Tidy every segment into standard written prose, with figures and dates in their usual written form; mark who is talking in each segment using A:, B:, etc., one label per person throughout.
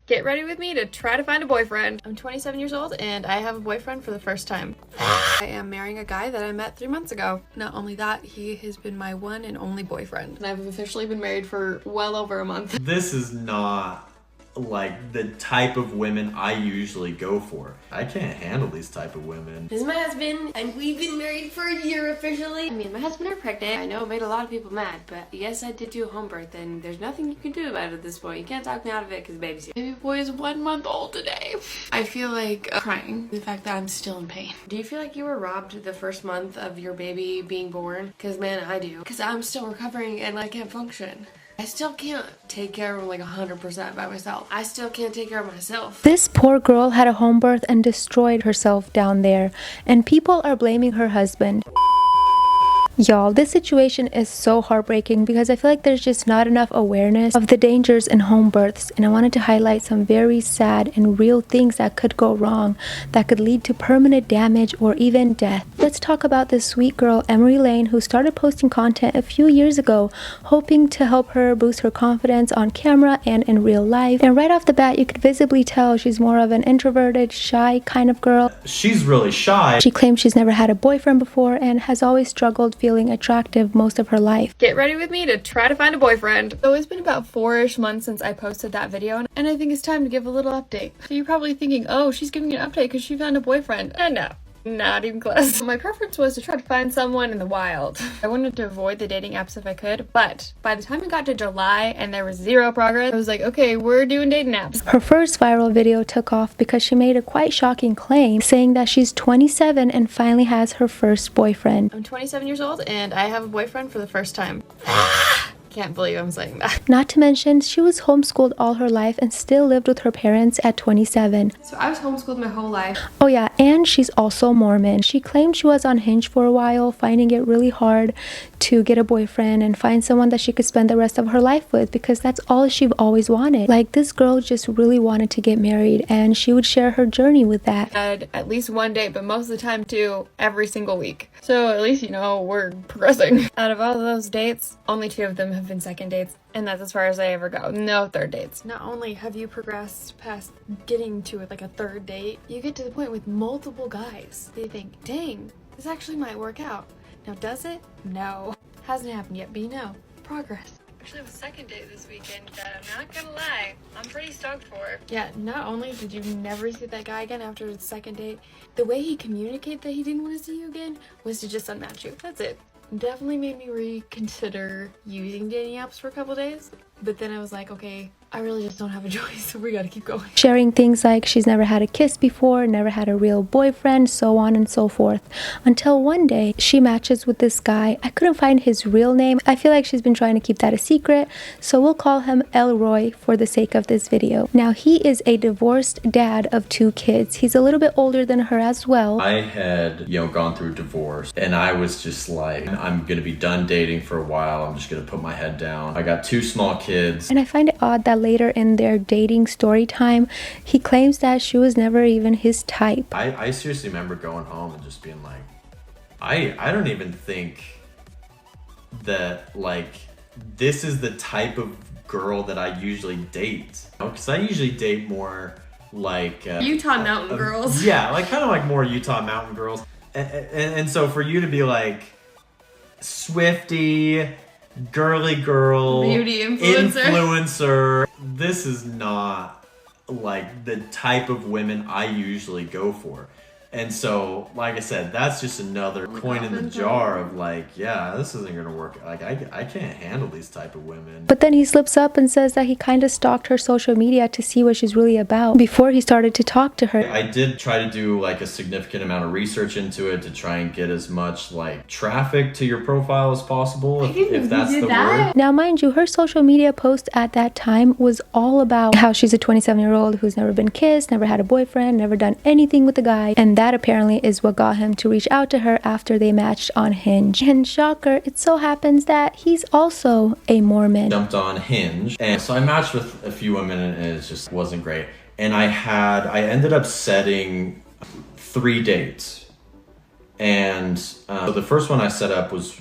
A: Get ready with me to try to find a boyfriend. I'm 27 years old and I have a boyfriend for the first time. I am marrying a guy that I met 3 months ago. Not only that, he has been my one and only boyfriend. And I've officially been married for well over a month.
B: This is not like the type of women I usually go for. I can't handle these type of women.
C: This is my husband, and we've been married for a year officially. Me and my husband are pregnant. I know it made a lot of people mad, but yes, I did do a home birth, and there's nothing you can do about it at this point. You can't talk me out of it because the baby's here.
A: Baby boy is 1 month old today. I feel like crying. The fact that I'm still in pain.
C: Do you feel like you were robbed the first month of your baby being born? Because man, I do. Because I'm still recovering and I can't function. I still can't take care of him like 100% by myself. I still can't take care of myself.
D: This poor girl had a home birth and destroyed herself down there, and people are blaming her husband. Y'all, this situation is so heartbreaking because I feel like there's just not enough awareness of the dangers in home births, and I wanted to highlight some very sad and real things that could go wrong that could lead to permanent damage or even death. Let's talk about this sweet girl, Emory Lane, who started posting content a few years ago, hoping to help her boost her confidence on camera and in real life. And right off the bat, you could visibly tell she's more of an introverted, shy kind of girl.
B: She's really shy.
D: She claims she's never had a boyfriend before and has always struggled feeling attractive most of her life.
A: Get ready with me to try to find a boyfriend. So it's been about 4-ish months since I posted that video, and I think it's time to give a little update. So you're probably thinking, oh, she's giving an update because she found a boyfriend. And no. Not even close. My preference was to try to find someone in the wild. I wanted to avoid the dating apps if I could, but by the time it got to July and there was zero progress, I was like, okay, we're doing dating apps.
D: Her first viral video took off because she made a quite shocking claim, saying that she's 27 and finally has her first boyfriend.
A: I'm 27 years old and I have a boyfriend for the first time. Can't believe I'm saying that.
D: Not to mention, she was homeschooled all her life and still lived with her parents at 27.
C: So I was homeschooled my whole life.
D: Oh yeah, and she's also Mormon. She claimed she was on Hinge for a while, finding it really hard to get a boyfriend and find someone that she could spend the rest of her life with, because that's all she always wanted. Like, this girl just really wanted to get married, and she would share her journey with that.
A: I had at least one date, but most of the time too, every single week. So at least, you know, we're progressing. Out of all of those dates, only 2 of them have been second dates, and that's as far as I ever go. No third dates. Not only have you progressed past getting to like a 3rd date, you get to the point with multiple guys. They think, dang, this actually might work out. Now does it? No. Hasn't happened yet, but you know, progress. Actually have a 2nd date this weekend that I'm not gonna lie, I'm pretty stoked for. Yeah, not only did you never see that guy again after the 2nd date, the way he communicated that he didn't want to see you again was to just unmatch you. That's it. Definitely made me reconsider using dating apps for a couple days, but then I was like, okay, I really just don't have a choice, so we gotta keep going.
D: Sharing things like she's never had a kiss before, never had a real boyfriend, so on and so forth. Until one day, she matches with this guy. I couldn't find his real name. I feel like she's been trying to keep that a secret, so we'll call him Elroy for the sake of this video. Now, he is a divorced dad of 2 kids. He's a little bit older than her as well.
B: I had, gone through divorce, and I was just like, I'm gonna be done dating for a while. I'm just gonna put my head down. I got 2 small kids.
D: And I find it odd that later in their dating story time, he claims that she was never even his type.
B: I seriously remember going home and just being like, I don't even think that, like, this is the type of girl that I usually date. Because I usually date more like
C: Utah mountain girls.
B: Yeah, like kind of like more Utah mountain girls. And so for you to be like Swifty, girly girl,
C: beauty influencer,
B: this is not like the type of women I usually go for. And so, like I said, that's just another coin in the jar of like, yeah, this isn't gonna work. Like, I can't handle these type of women.
D: But then he slips up and says that he kind of stalked her social media to see what she's really about before he started to talk to her.
B: I did try to do like a significant amount of research into it to try and get as much like traffic to your profile as possible, if that's the word.
D: Now, mind you, her social media post at that time was all about how she's a 27-year-old who's never been kissed, never had a boyfriend, never done anything with a guy, and that apparently is what got him to reach out to her after they matched on Hinge. And shocker, it so happens that he's also a Mormon.
B: Jumped on Hinge, and so I matched with a few women and it just wasn't great. And I ended up setting 3 dates. And so the first one I set up was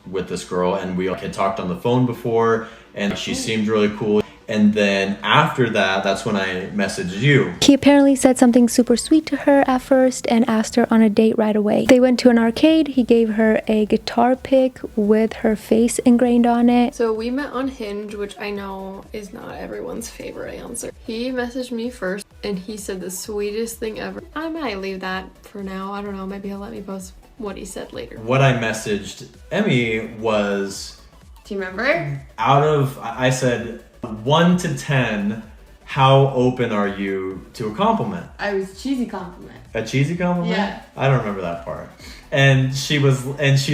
B: with this girl, and we had talked on the phone before, and she seemed really cool. And then after that, that's when I messaged you.
D: He apparently said something super sweet to her at first and asked her on a date right away. They went to an arcade. He gave her a guitar pick with her face ingrained on it.
A: So we met on Hinge, which I know is not everyone's favorite answer. He messaged me first and he said the sweetest thing ever. I might leave that for now. I don't know. Maybe he'll let me post what he said later.
B: What I messaged Emmy was,
C: Do you remember?
B: I said 1 to 10, how open are you to a compliment?
C: I was cheesy compliment.
B: A cheesy compliment?
C: Yeah.
B: I don't remember that part. And she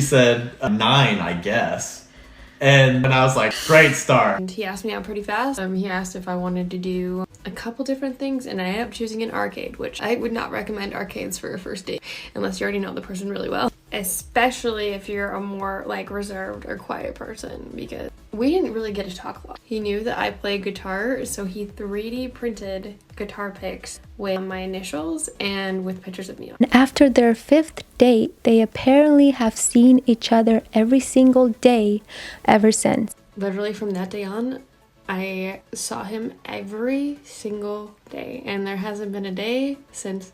B: said a 9, I guess. And I was like, great start.
A: And he asked me out pretty fast. He asked if I wanted to do a couple different things, and I ended up choosing an arcade, which I would not recommend arcades for a first date unless you already know the person really well, especially if you're a more like reserved or quiet person, because we didn't really get to talk a lot. He knew that I play guitar, so he 3D printed guitar picks with my initials and with pictures of me on.
D: And after their 5th date, they apparently have seen each other every single day ever since.
A: Literally from that day on, I saw him every single day, and there hasn't been a day since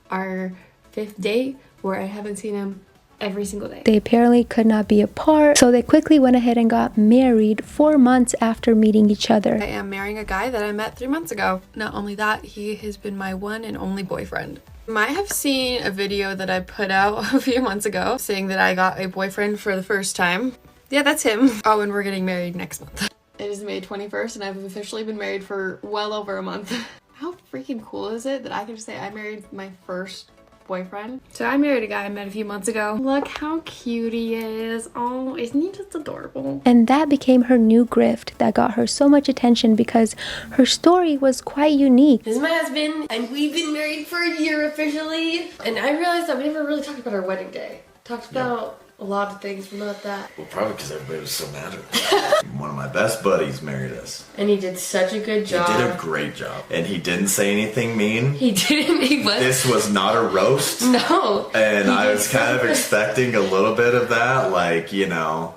A: our 5th date where I haven't seen him every single day.
D: They apparently could not be apart, so they quickly went ahead and got married 4 months after meeting each other.
A: I am marrying a guy that I met 3 months ago. Not only that, he has been my one and only boyfriend. You might have seen a video that I put out a few months ago saying that I got a boyfriend for the first time. Yeah, that's him. Oh, and we're getting married next month. It is May 21st and I've officially been married for well over a month. How freaking cool is it that I can just say I married my first boyfriend? So I married a guy I met a few months ago. Look how cute he is. Oh, isn't he just adorable?
D: And that became her new grift that got her so much attention because her story was quite unique.
C: This is my husband, and we've been married for a year officially. And I realized that we never really talked about our wedding day. Talked about a lot of things, but not that.
B: Well, probably because everybody was so mad at me. One of my best buddies married us.
C: And he did such a good job.
B: He did a great job. And he didn't say anything mean.
C: He didn't. He was.
B: This was not a roast.
C: No.
B: And I was kind of expecting a little bit of that, like, you know,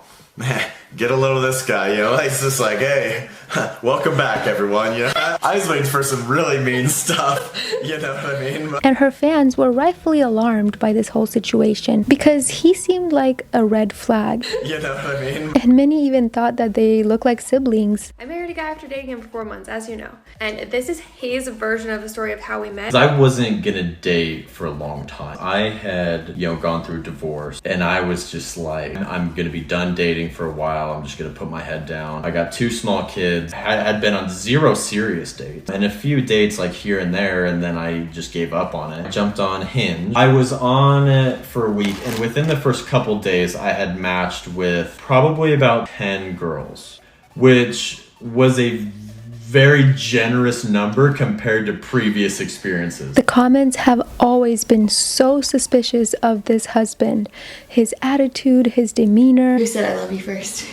B: get a little of this guy, you know, it's just like, hey, welcome back, everyone, you know. I was waiting for some really mean stuff, you know what I mean?
D: And her fans were rightfully alarmed by this whole situation because he seemed like a red flag.
B: You know what I mean?
D: And many even thought that they looked like siblings.
A: I married a guy after dating him for 4 months, as you know. And this is his version of the story of how we met.
B: I wasn't gonna date for a long time. I had, you know, gone through divorce, and I was just like, I'm gonna be done dating for a while. I'm just gonna put my head down. I got 2 small kids. I had been on 0 serious dates and a few dates like here and there, and then I just gave up on it. I jumped on Hinge. I was on it for a week, and within the first couple days, I had matched with probably about 10 girls, which was a very generous number compared to previous experiences.
D: The comments have always been so suspicious of this husband. His attitude, his demeanor.
C: Who said I love you first?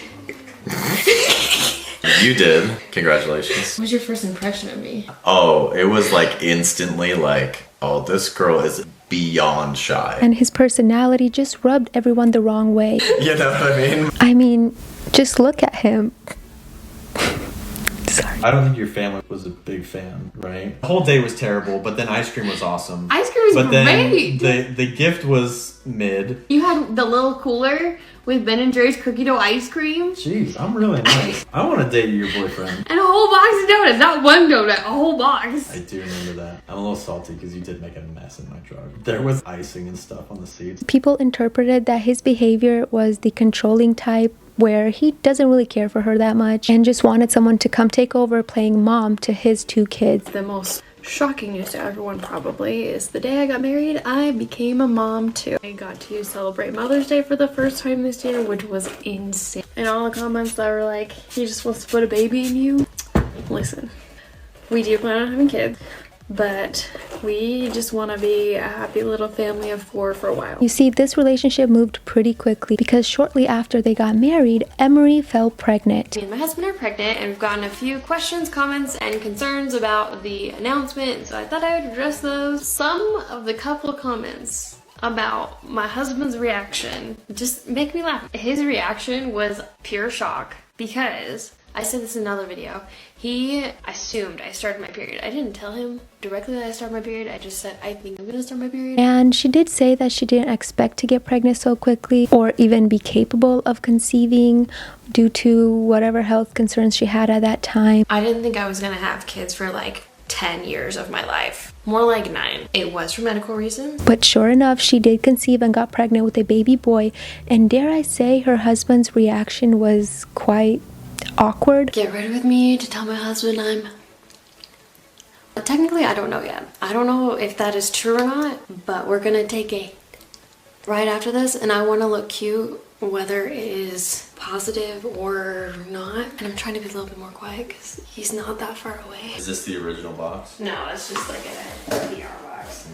B: You did. Congratulations.
C: What was your first impression of me?
B: Oh, it was like instantly like, oh, this girl is beyond shy.
D: And his personality just rubbed everyone the wrong way.
B: You know what I mean?
D: I mean, just look at him. Sorry.
B: I don't think your family was a big fan, right? The whole day was terrible, but then ice cream was awesome.
C: Ice cream was
B: but
C: great.
B: Then the gift was mid.
C: You had the little cooler with Ben & Jerry's cookie dough ice cream.
B: Jeez, I'm really nice. I want to date your boyfriend.
C: And a whole box of donuts. Not one donut, a whole box.
B: I do remember that. I'm a little salty because you did make a mess in my truck. There was icing and stuff on the seats.
D: People interpreted that his behavior was the controlling type, where he doesn't really care for her that much and just wanted someone to come take over playing mom to his 2 kids.
A: The most shocking news to everyone probably is the day I got married, I became a mom too. I got to celebrate Mother's Day for the first time this year, which was insane. And all the comments that were like, he just wants to put a baby in you. Listen, we do plan on having kids, but we just want to be a happy little family of 4 for a while.
D: You see, this relationship moved pretty quickly because shortly after they got married, Emory fell pregnant.
A: Me and my husband are pregnant, and we've gotten a few questions, comments, and concerns about the announcement, so I thought I would address those. Some of the couple comments about my husband's reaction just make me laugh. His reaction was pure shock because
C: I said this in another video. He assumed I started my period. I didn't tell him directly that I started my period. I just said, I think I'm gonna start my period.
D: And she did say that she didn't expect to get pregnant so quickly or even be capable of conceiving due to whatever health concerns she had at that time.
C: I didn't think I was gonna have kids for like 10 years of my life. More like 9. It was for medical reasons.
D: But sure enough, she did conceive and got pregnant with a baby boy. And dare I say, her husband's reaction was quite awkward.
C: Get ready with me to tell my husband technically, I don't know yet. I don't know if that is true or not, but we're gonna take a right after this, and I want to look cute whether it is positive or not. And I'm trying to be a little bit more quiet because he's not that far away.
B: Is this the original box?
C: No, it's just like a PR box.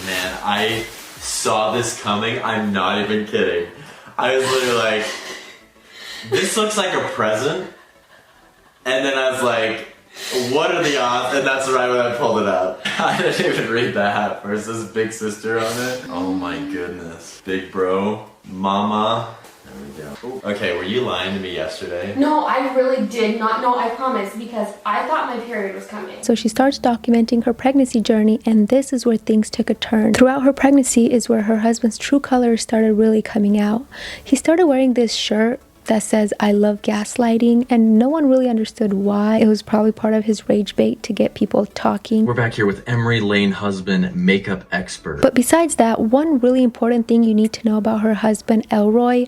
B: Man, I saw this coming. I'm not even kidding. I was literally like, this looks like a present. And then I was like, what are the odds? And that's right when I pulled it out. I didn't even read that. Where's this big sister on it? Oh my goodness. Big bro, mama. There we go. Ooh. Okay, were you lying to me yesterday?
C: No, I really did not know, I promise, because I thought my period was coming.
D: So she starts documenting her pregnancy journey, and this is where things took a turn. Throughout her pregnancy is where her husband's true colors started really coming out. He started wearing this shirt that says, "I love gaslighting," and no one really understood why. It was probably part of his rage bait to get people talking.
B: We're back here with Emory Lane husband, makeup expert.
D: But besides that, one really important thing you need to know about her husband, Elroy,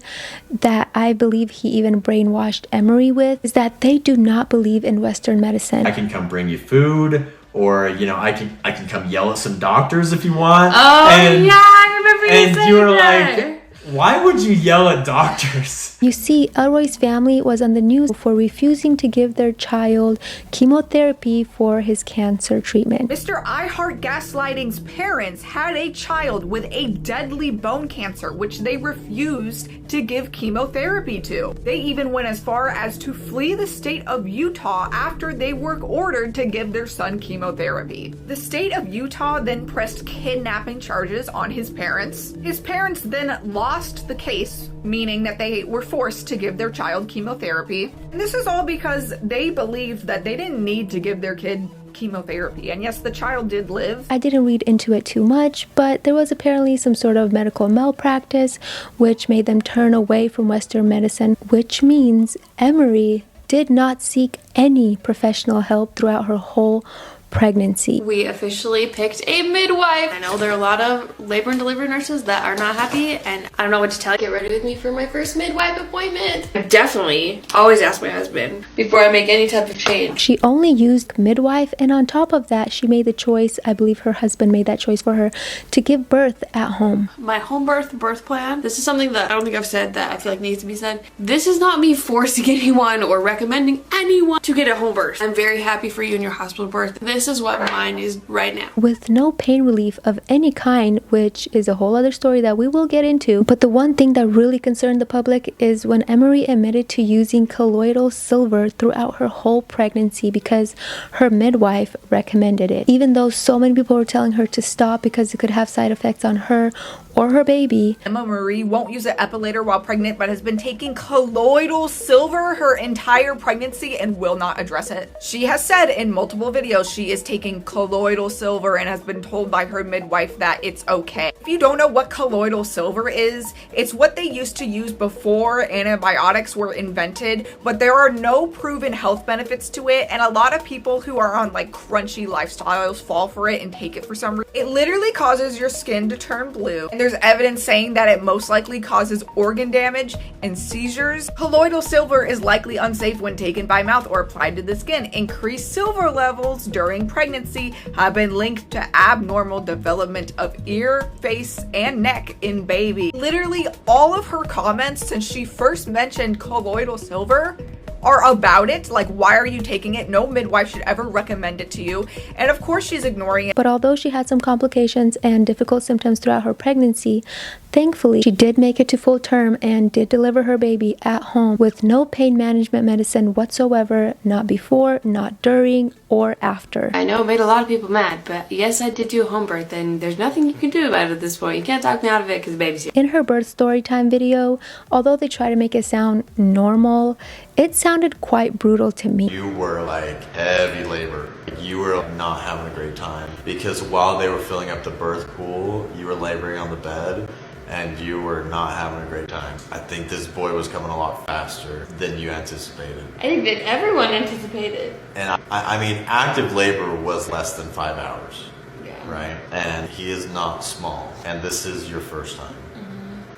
D: that I believe he even brainwashed Emory with, is that they do not believe in Western medicine.
B: I can come bring you food, or I can come yell at some doctors if you want.
C: Oh and, yeah, I remember you saying that. And you were like,
B: why would you yell at doctors?
D: You see, Elroy's family was on the news for refusing to give their child chemotherapy for his cancer treatment.
E: Mr. I Heart Gaslighting's parents had a child with a deadly bone cancer, which they refused to give chemotherapy to. They even went as far as to flee the state of Utah after they were ordered to give their son chemotherapy. The state of Utah then pressed kidnapping charges on his parents. His parents then lost the case, meaning that they were forced to give their child chemotherapy. And this is all because they believed that they didn't need to give their kid chemotherapy. And yes, the child did live.
D: I didn't read into it too much, but there was apparently some sort of medical malpractice which made them turn away from Western medicine, which means Emory did not seek any professional help throughout her whole pregnancy.
C: We officially picked a midwife. I know there are a lot of labor and delivery nurses that are not happy, and I don't know what to tell you. Get ready with me for my first midwife appointment. I definitely always ask my husband before I make any type of change.
D: She only used midwife, and on top of that, she made the choice, I believe her husband made that choice for her, to give birth at home.
C: My home birth plan, this is something that I don't think I've said that I feel like needs to be said. This is not me forcing anyone or recommending anyone to get a home birth. I'm very happy for you in your hospital birth. This is what mine is right now.
D: With no pain relief of any kind, which is a whole other story that we will get into. But the one thing that really concerned the public is when Emory admitted to using colloidal silver throughout her whole pregnancy because her midwife recommended it. Even though so many people were telling her to stop because it could have side effects on her or her baby.
E: Emma Marie won't use an epilator while pregnant, but has been taking colloidal silver her entire pregnancy and will not address it. She has said in multiple videos she is taking colloidal silver and has been told by her midwife that it's okay. If you don't know what colloidal silver is, it's what they used to use before antibiotics were invented, but there are no proven health benefits to it, and a lot of people who are on like crunchy lifestyles fall for it and take it for some reason. It literally causes your skin to turn blue. There's evidence saying that it most likely causes organ damage and seizures. Colloidal silver is likely unsafe when taken by mouth or applied to the skin. Increased silver levels during pregnancy have been linked to abnormal development of ear, face, and neck in baby. Literally all of her comments since she first mentioned colloidal silver are about it. Like, why are you taking it? No midwife should ever recommend it to you. And of course she's ignoring it.
D: But although she had some complications and difficult symptoms throughout her pregnancy, thankfully she did make it to full term and did deliver her baby at home with no pain management medicine whatsoever, not before, not during, or after.
C: I know it made a lot of people mad, but yes, I did do a home birth, and there's nothing you can do about it at this point. You can't talk me out of it because the baby's here.
D: In her birth story time video, although they try to make it sound normal, it sounded quite brutal to me.
B: You were like heavy labor. You were not having a great time because while they were filling up the birth pool, you were laboring on the bed and you were not having a great time. I think this boy was coming a lot faster than you anticipated.
C: I think that everyone anticipated.
B: And I mean, active labor was less than 5 hours,
C: Yeah.
B: right? And he is not small, and this is your first time.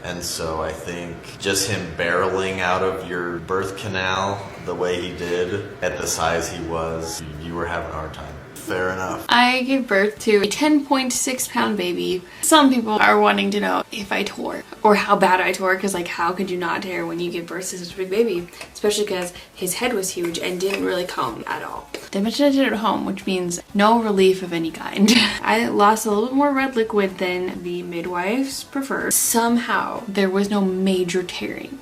B: And so I think just him barreling out of your birth canal the way he did at the size he was, you were having a hard time. Fair enough.
C: I gave birth to a 10.6 pound baby. Some people are wanting to know if I tore or how bad I tore, because like how could you not tear when you give birth to such a big baby, especially because his head was huge and didn't really come at all. They mentioned I did it at home, which means no relief of any kind. I lost a little bit more red liquid than the midwives preferred. Somehow there was no major tearing.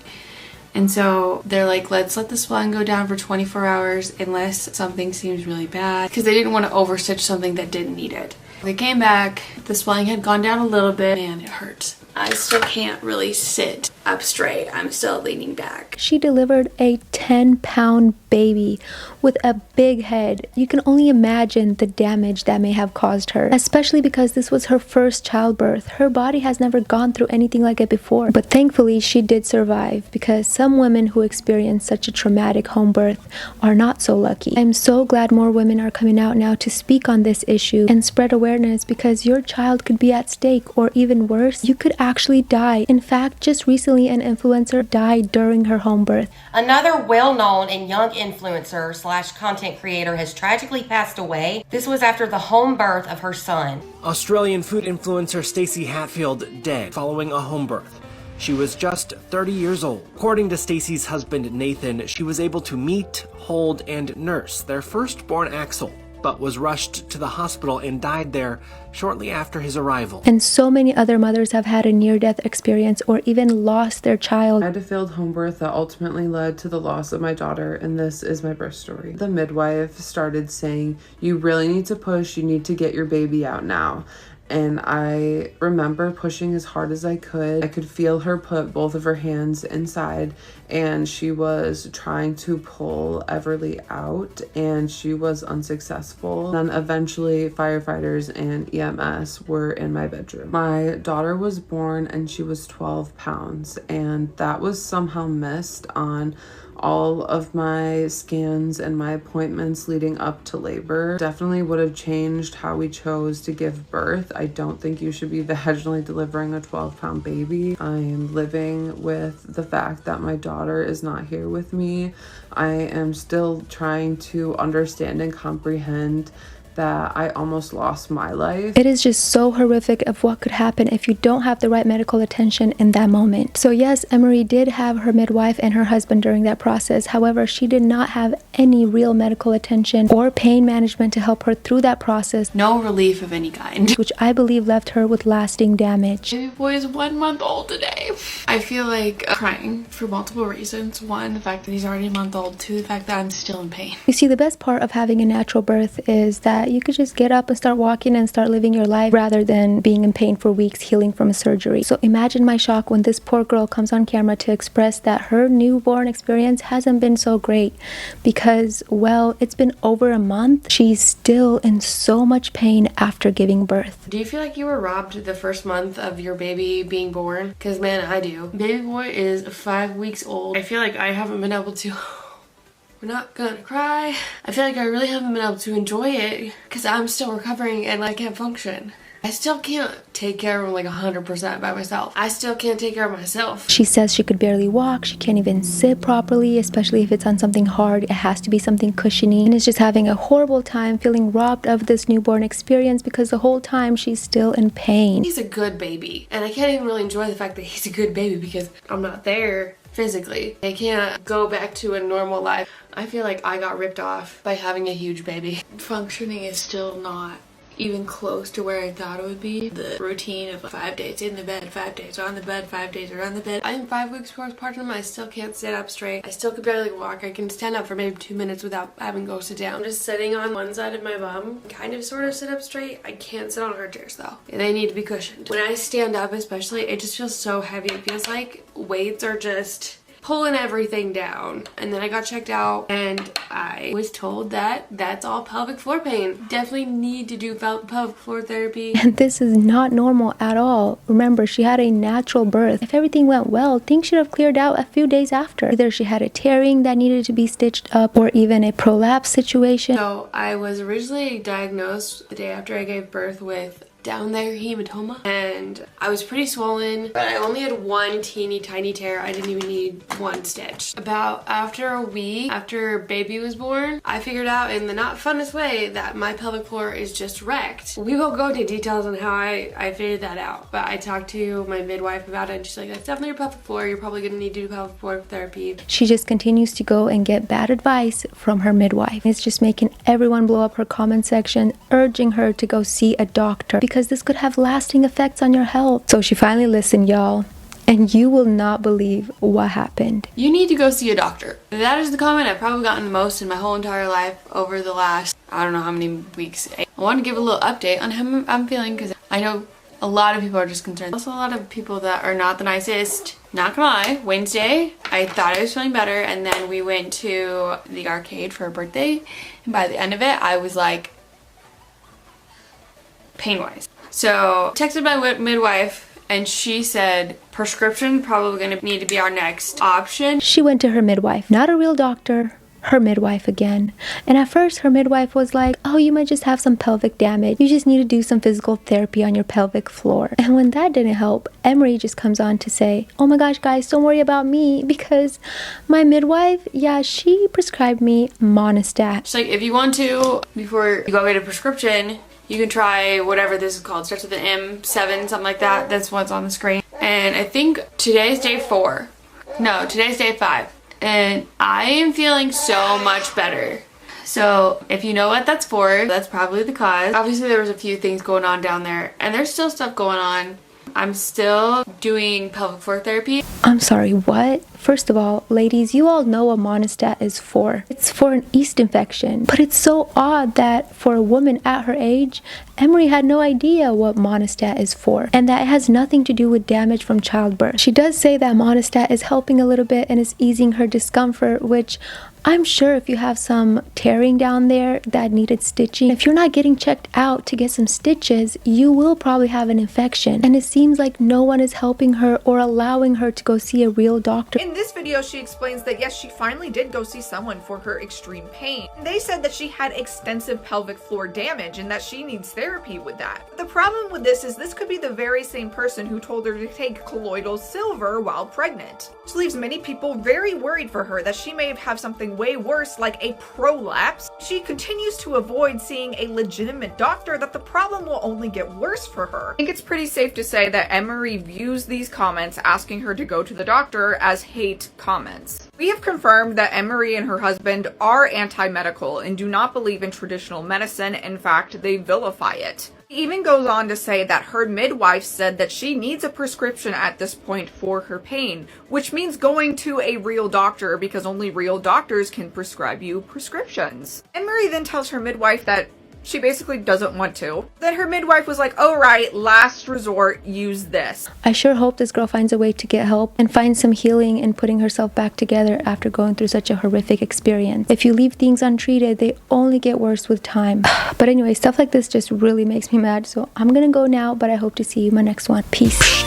C: And so they're like, let's let the swelling go down for 24 hours unless something seems really bad, because they didn't want to overstitch something that didn't need it. They came back, the swelling had gone down a little bit, and it hurts. I still can't really sit up straight. I'm still leaning back.
D: She delivered a 10-pound baby with a big head. You can only imagine the damage that may have caused her, especially because this was her first childbirth. Her body has never gone through anything like it before. But thankfully, she did survive, because some women who experience such a traumatic home birth are not so lucky. I'm so glad more women are coming out now to speak on this issue and spread awareness, because your child could be at stake, or even worse, you could actually die. In fact, just recently an influencer died during her home birth.
F: Another well-known and young influencer / content creator has tragically passed away. This was after the home birth of her son.
G: Australian food influencer Stacey Hatfield dead following a home birth. She was just 30 years old. According to Stacey's husband Nathan, she was able to meet, hold, and nurse their firstborn Axel, but was rushed to the hospital and died there shortly after his arrival.
D: And so many other mothers have had a near-death experience or even lost their child.
H: I had a failed home birth that ultimately led to the loss of my daughter, and this is my birth story. The midwife started saying, you really need to push, you need to get your baby out now. And I remember pushing as hard as I could. I could feel her put both of her hands inside, and she was trying to pull Everly out, and she was unsuccessful. Then eventually firefighters and EMS were in my bedroom. My daughter was born and she was 12 pounds, and that was somehow missed on all of my scans and my appointments leading up to labor. Definitely would have changed how we chose to give birth. I don't think you should be vaginally delivering a 12-pound baby. I'm living with the fact that my daughter is not here with me. I am still trying to understand and comprehend that I almost lost my life.
D: It is just so horrific of what could happen if you don't have the right medical attention in that moment. So yes, Emory did have her midwife and her husband during that process. However, she did not have any real medical attention or pain management to help her through that process.
C: No relief of any kind.
D: Which I believe left her with lasting damage.
C: Baby boy is 1 month old today. I feel like crying for multiple reasons. One, the fact that he's already a month old. Two, the fact that I'm still in pain.
D: You see, the best part of having a natural birth is that you could just get up and start walking and start living your life rather than being in pain for weeks healing from a surgery. So imagine my shock when this poor girl comes on camera to express that her newborn experience hasn't been so great because, well, it's been over a month. She's still in so much pain after giving birth.
C: Do you feel like you were robbed the first month of your baby being born? Because man, I do. Baby boy is 5 weeks old. I feel like I haven't been able to... We're not gonna cry. I feel like I really haven't been able to enjoy it because I'm still recovering and I can't function. I still can't take care of him like 100% by myself. I still can't take care of myself.
D: She says she could barely walk. She can't even sit properly, especially if it's on something hard. It has to be something cushiony. And is just having a horrible time feeling robbed of this newborn experience because the whole time she's still in pain.
C: He's a good baby. And I can't even really enjoy the fact that he's a good baby because I'm not there physically. I can't go back to a normal life. I feel like I got ripped off by having a huge baby. Functioning is still not even close to where I thought it would be. The routine of 5 days in the bed, 5 days on the bed, 5 days around the bed. I'm 5 weeks postpartum. I still can't sit up straight. I still could barely walk. I can stand up for maybe 2 minutes without having to go sit down. I'm just sitting on one side of my bum, kind of sort of sit up straight. I can't sit on her chairs though. They need to be cushioned. When I stand up especially, it just feels so heavy. It feels like weights are just pulling everything down. And then I got checked out and I was told that that's all pelvic floor pain. Definitely need to do pelvic floor therapy.
D: And this is not normal at all. Remember, she had a natural birth. If everything went well, things should have cleared out a few days after. Either she had a tearing that needed to be stitched up or even a prolapse situation.
C: So I was originally diagnosed the day after I gave birth with down there hematoma, and I was pretty swollen, but I only had one teeny tiny tear. I didn't even need one stitch. About after a week after baby was born, I figured out in the not funnest way that my pelvic floor is just wrecked. We won't go into details on how I figured that out, but I talked to my midwife about it and she's like, that's definitely your pelvic floor. You're probably gonna need to do pelvic floor therapy.
D: She just continues to go and get bad advice from her midwife. It's just making everyone blow up her comment section, urging her to go see a doctor because this could have lasting effects on your health. So she finally listened, y'all, and you will not believe what happened.
C: You need to go see a doctor. That is the comment I've probably gotten the most in my whole entire life over the last, I don't know how many weeks. I want to give a little update on how I'm feeling because I know a lot of people are just concerned. Also a lot of people that are not the nicest. Not gonna lie, Wednesday, I thought I was feeling better and then we went to the arcade for a birthday and by the end of it, I was like, pain-wise. So texted my midwife and she said prescription probably going to need to be our next option.
D: She went to her midwife, not a real doctor, her midwife again. And at first her midwife was like, oh, you might just have some pelvic damage. You just need to do some physical therapy on your pelvic floor. And when that didn't help, Emory just comes on to say, oh my gosh, guys, don't worry about me because my midwife, yeah, she prescribed me Monistat.
C: She's like, if you want to, before you go get a prescription, you can try whatever this is called. It starts with an M7, something like that. That's what's on the screen. And I think today's day 4. No, today's day 5. And I am feeling so much better. So if you know what that's for, that's probably the cause. Obviously there was a few things going on down there and there's still stuff going on. I'm still doing pelvic floor therapy.
D: I'm sorry, what? First of all, ladies, you all know what Monistat is for. It's for an yeast infection. But it's so odd that for a woman at her age, Emory had no idea what Monistat is for, and that it has nothing to do with damage from childbirth. She does say that Monistat is helping a little bit and is easing her discomfort, which I'm sure if you have some tearing down there that needed stitching, if you're not getting checked out to get some stitches, you will probably have an infection. And it seems like no one is helping her or allowing her to go see a real doctor.
E: In this video, she explains that yes, she finally did go see someone for her extreme pain. They said that she had extensive pelvic floor damage and that she needs therapy with that. The problem with this is this could be the very same person who told her to take colloidal silver while pregnant. This leaves many people very worried for her that she may have something way worse like a prolapse. She continues to avoid seeing a legitimate doctor that the problem will only get worse for her. I think it's pretty safe to say that Emory views these comments asking her to go to the doctor as hate comments. We have confirmed that Emory and her husband are anti-medical and do not believe in traditional medicine. In fact, they vilify it. He even goes on to say that her midwife said that she needs a prescription at this point for her pain, which means going to a real doctor because only real doctors can prescribe you prescriptions. Emory then tells her midwife that she basically doesn't want to. Then her midwife was like, all right, last resort, use this.
D: I sure hope this girl finds a way to get help and find some healing and putting herself back together after going through such a horrific experience. If you leave things untreated, they only get worse with time. But anyway, stuff like this just really makes me mad. So I'm gonna go now, but I hope to see you in my next one. Peace.